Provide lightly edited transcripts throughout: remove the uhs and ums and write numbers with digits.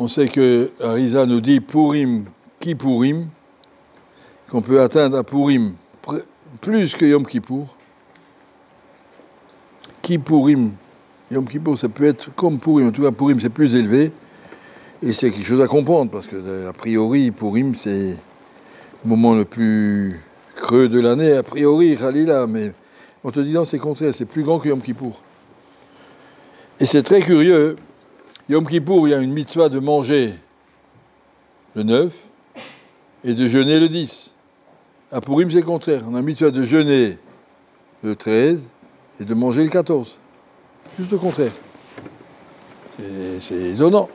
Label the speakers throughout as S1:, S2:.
S1: On sait que Arizal nous dit Purim, Kippourim, qu'on peut atteindre à Purim plus que Yom Kippour. Kippourim, Yom Kippour, ça peut être comme Purim. En tout cas, Purim, c'est plus élevé. Et c'est quelque chose à comprendre, parce que, a priori, Purim, c'est le moment le plus creux de l'année. A priori, Khalila, mais on te dit non, c'est contraire, c'est plus grand que Yom Kippour. Et c'est très curieux. Yom Kippour, il y a une mitzvah de manger le 9 et de jeûner le 10. À Purim, c'est le contraire. On a une mitzvah de jeûner le 13 et de manger le 14. Juste le contraire. C'est étonnant.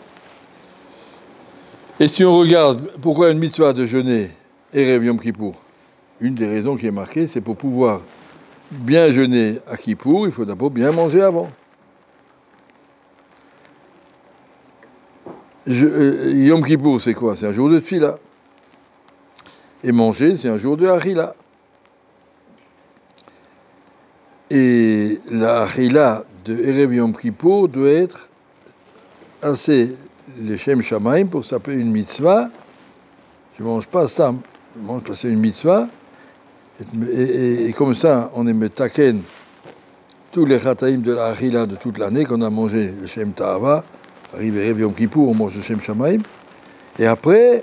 S1: Et si on regarde pourquoi une mitzvah de jeûner Erev Yom Kippour, une des raisons qui est marquée, c'est pour pouvoir bien jeûner à Kippour, il faut d'abord bien manger avant. Yom Kippour, c'est quoi? C'est un jour de Tfila. Et manger, c'est un jour de Achila. Et la Achila de Erev Yom Kippour doit être assez le Shem Shamaim pour s'appeler une mitzvah. Je ne mange pas ça, je mange parce que c'est une mitzvah. Et comme ça, on est metaken tous les chataïm de la Achila de toute l'année qu'on a mangé le Shem Ta'ava. Arrive Erev Yom Kippour, on mange le Shem Shamaim. Et après,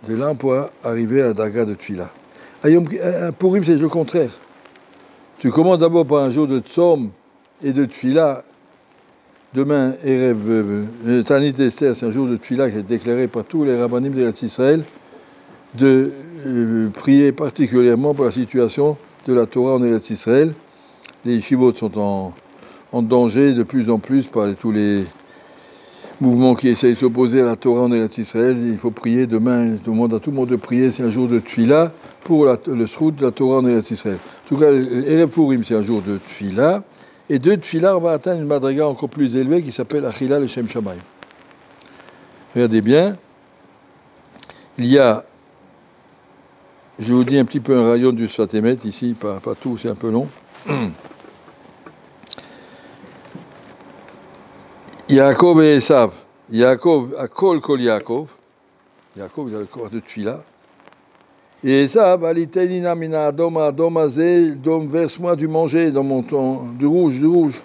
S1: de là, on pourra arriver à la Daga de Tfila. À Purim, c'est le contraire. Tu commences d'abord par un jour de Tzom et de Tfila. Demain, Erev Tanit Esther, c'est un jour de Tfila qui est déclaré par tous les rabbanim d'Eretz Israël de prier particulièrement pour la situation de la Torah en Eretz Israël. Les yeshivot sont en danger de plus en plus par tous les mouvements qui essayent de s'opposer à la Torah en Eretz Israël. Il faut prier demain, tout le monde de prier, c'est un jour de Tfila pour le srout de la Torah en Eretz Israël. En tout cas, Erev Purim, c'est un jour de Tfila. Et de Tfila, on va atteindre une madriga encore plus élevée qui s'appelle Achila le Shem Shamaim. Regardez bien, il y a, je vous dis un petit peu un rayon du Sfatemet ici, pas tout, c'est un peu long. Yaakov et Esav. Yaakov, Akol Kol Yaakov. Yaakov, il a le corps de Tfila. Et Esav, Alitenina mina Adoma Adomazé, Dom, verse-moi du manger dans mon temps, du rouge, du rouge.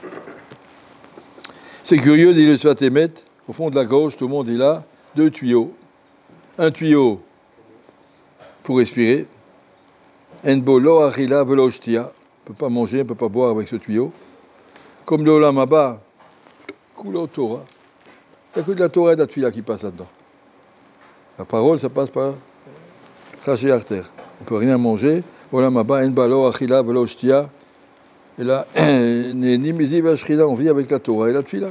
S1: C'est curieux, dit le Sfatemet, au fond de la gauche, tout le monde est là, 2 tuyaux. Un tuyau pour respirer. Enbo lo achila velo shtia. On ne peut pas manger, on ne peut pas boire avec ce tuyau. Comme le Olam Haba, Kulo Torah. Il n'y a que de la Torah et de la Tfila qui passe là-dedans. La parole, ça passe par trajet artère. On ne peut rien manger. Olam Haba, Enba lo achila velo shtia. Et là, on vit avec la Torah et la Tfila.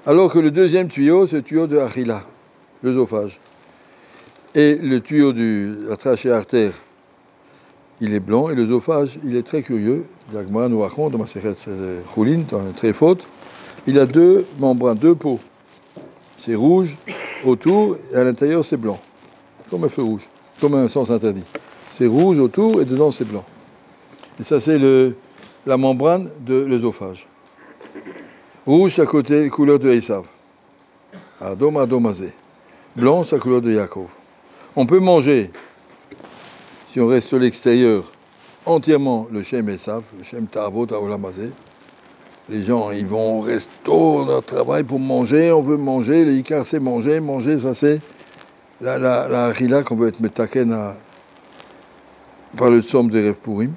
S1: Alors que le deuxième tuyau, c'est le tuyau de Achila, l'œsophage. Et le tuyau de la trachée artère, il est blanc, et l'œsophage, il est très curieux. L'Agma nous raconte, dans ma Masechet Choulin, dans une très faute, il a 2 membranes, 2 peaux. C'est rouge autour, et à l'intérieur, c'est blanc. Comme un feu rouge, comme un sens interdit. C'est rouge autour, et dedans, c'est blanc. Et ça, c'est la membrane de l'œsophage. Rouge, c'est à côté, couleur de Esav. Adom, Adomazé. Blanc, c'est la couleur de Yaakov. On peut manger, si on reste sur l'extérieur, entièrement le Shem Esav, le Shem Ta'avot Aolamazé. Les gens, ils vont rester dans leur travail pour manger, on veut manger, le Ikar, c'est manger, ça c'est la Achila qu'on veut être metaken par le Tzom de Erev Purim.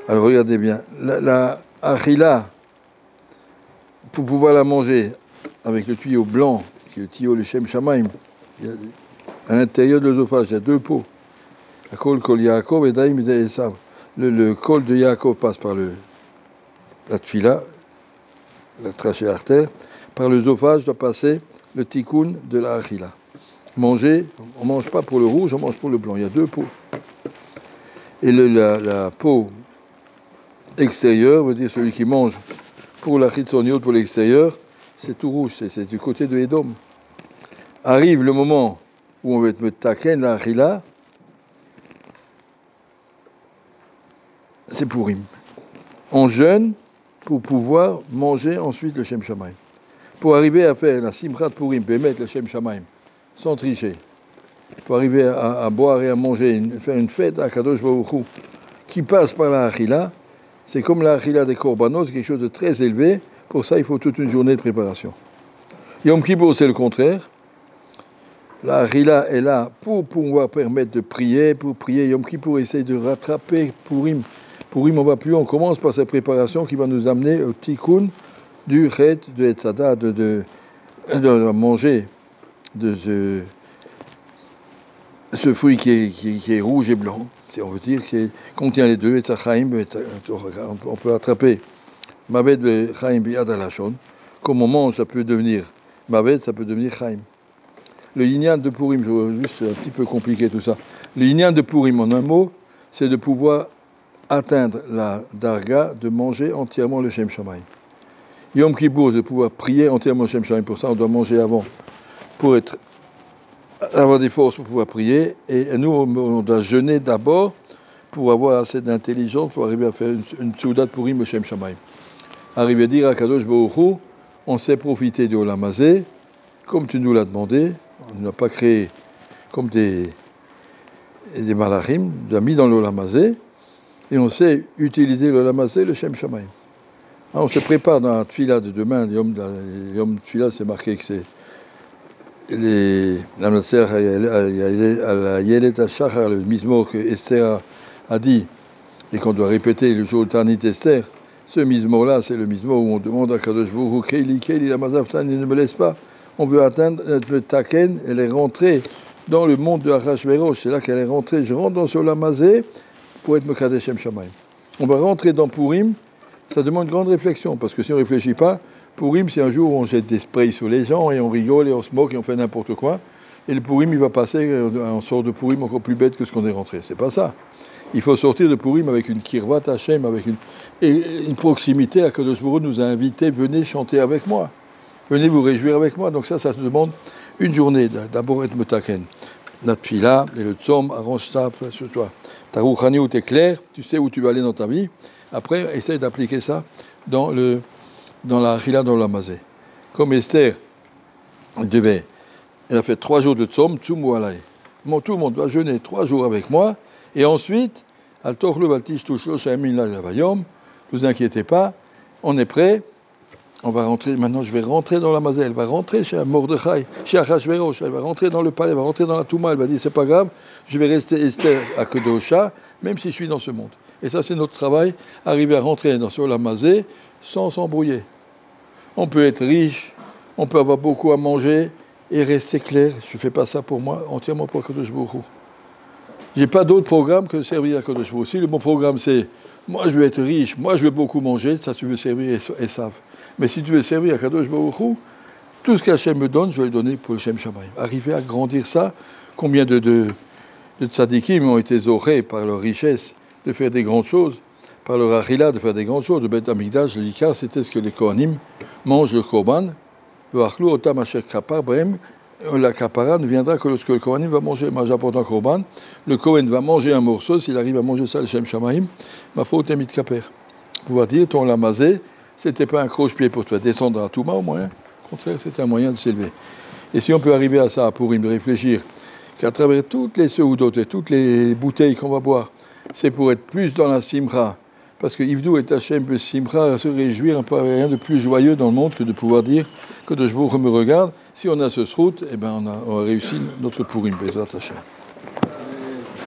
S1: Alors regardez bien, la Achila, pour pouvoir la manger avec le tuyau blanc, qui est le tuyau le Shem Shamaim, à l'intérieur de l'œsophage, il y a 2 peaux. La Kol Kol Yaakov et Daim et Esav. Le col de Yaakov passe par la Tfila, la trachée artère. Par l'œsophage doit passer le tikkun de la Achila. Manger, on ne mange pas pour le rouge, on mange pour le blanc. Il y a 2 peaux. Et la peau extérieure, veut dire celui qui mange pour la chitzoniot, pour l'extérieur, c'est tout rouge, c'est du côté de Edom. Arrive le moment où on va être metaken, la Achila, c'est Purim. On jeûne pour pouvoir manger ensuite le Shem Shamaim. pour arriver à faire la Simchat Purim, Bémet, le Shem Shamaim, sans tricher, pour arriver à boire et à manger, faire une fête à Kadosh Baruch Hu, qui passe par la Achila, c'est comme la Achila des Korbanos, c'est quelque chose de très élevé. Pour ça, il faut toute une journée de préparation. Yom Kippour, c'est le contraire. La Achila est là pour pouvoir permettre de prier, pour prier. Yom Kippour essaye de rattraper Purim. Purim, on va plus, on commence par cette préparation qui va nous amener au tikkun du chet, de Etzada, de manger de ce fruit qui est rouge et blanc, si on veut dire, qui contient les deux, Etzachaim, on peut attraper Mavet de Chaim Biad Alashon. Comme on mange, ça peut devenir Mavet, ça peut devenir Chaim. Le Inyan de Purim, je vois juste un petit peu compliqué tout ça. Le Inyan de Purim, en un mot, c'est de pouvoir atteindre la Darga, de manger entièrement le Shem Shamaim. Yom Kippour, de pouvoir prier entièrement le Shem Shamaim. Pour ça, on doit manger avant, pour avoir des forces pour pouvoir prier. Et nous, on doit jeûner d'abord pour avoir assez d'intelligence pour arriver à faire une Soudat Purim le Shem Shamaim. Arriver à dire à Kadosh Baruch Hu, on sait profiter du Olam Hazeh, comme tu nous l'as demandé. On n'a pas créé comme des malachim, on l'a mis dans l'Olam Hazeh, et on sait utiliser l'Olam Hazeh, le Shem Shamaim. On se prépare dans la tfila de demain, Yom Tfila, c'est marqué que c'est la Natser Yelet HaShachar, le mismo que Esther a dit, et qu'on doit répéter le jour de Tanit Esther. Ce mismo-là, c'est le mismo où on demande à Kadosh Baruch Hu, Keili, la Mazavtan, il ne me laisse pas. On veut atteindre le Taken, elle est rentrée dans le monde de Achashverosh, c'est là qu'elle est rentrée. Je rentre dans ce Olam Hazeh pour être Mekadesh Shem Shamaim. On va rentrer dans Purim, ça demande une grande réflexion, parce que si on ne réfléchit pas, Purim, c'est un jour où on jette des sprays sur les gens, et on rigole, et on se moque, et on fait n'importe quoi. Et le Purim, il va passer, on sort de Purim encore plus bête que ce qu'on est rentré. C'est pas ça. Il faut sortir de Purim avec une kirvat Hashem, avec une proximité à Kadosh Baruch Hu nous a invités, venez chanter avec moi. Venez vous réjouir avec moi. Donc ça se demande une journée. D'abord être metaken. La tfila et le tzom, arrange ça sur toi. Ta rouchani, tu es clair, tu sais où tu vas aller dans ta vie. Après, essaye d'appliquer ça dans la achila, dans l'Olam Hazeh. Comme Esther elle a fait 3 jours de tzom, tzum ou alay. Tout le monde va jeûner 3 jours avec moi. Et ensuite, al tochlu val tishtushlo shayamin la vayom. Ne vous inquiétez pas, on est prêt. On va rentrer, maintenant je vais rentrer dans la Mazé, elle va rentrer chez Mordechai, chez Achashverosh, elle va rentrer dans le palais, elle va rentrer dans la Touma, elle va dire c'est pas grave, je vais rester Esther à Kedosha, même si je suis dans ce monde. Et ça c'est notre travail, arriver à rentrer dans ce Olam Hazeh sans s'embrouiller. On peut être riche, on peut avoir beaucoup à manger et rester clair, je ne fais pas ça pour moi, entièrement pour Kadosh Baruch Hu. Je n'ai pas d'autre programme que de servir à Kadosh Baruch Hu. Si le bon programme c'est moi je veux être riche, moi je veux beaucoup manger, ça tu veux servir et savent. Mais si tu veux servir à Kadosh Baruch Hu, tout ce qu'Hachem me donne, je vais le donner pour le Shem Shamaim. Arriver à grandir ça, combien de tzadikim ont été zorés par leur richesse de faire des grandes choses, par leur achila de faire des grandes choses. Le Beth Amikdash, le Likar, c'était ce que les Kohanim mangent le Korban. Le Achlou Otam Asher Kapar Bahem, la Kapara ne viendra que lorsque le Kohanim va manger, moi j'apporte un Korban, le Kohen va manger un morceau, s'il arrive à manger ça, le Shem Shamaim, ma faute est mit Kaper. Pouvoir dire, ton Olam Hazeh, c'était pas un croche-pied pour toi descendre à Touma au moins. Au contraire, c'était un moyen de s'élever. Et si on peut arriver à ça, pour y réfléchir, qu'à travers toutes les seudotes et toutes les bouteilles qu'on va boire, c'est pour être plus dans la simra. Parce que Yvdou et Hachem peut simra, se réjouir, un peu rien de plus joyeux dans le monde que de pouvoir dire que de Baruch Hu me regarde. Si on a ce srout, eh ben on a réussi notre Purim, Bezrat Hachem.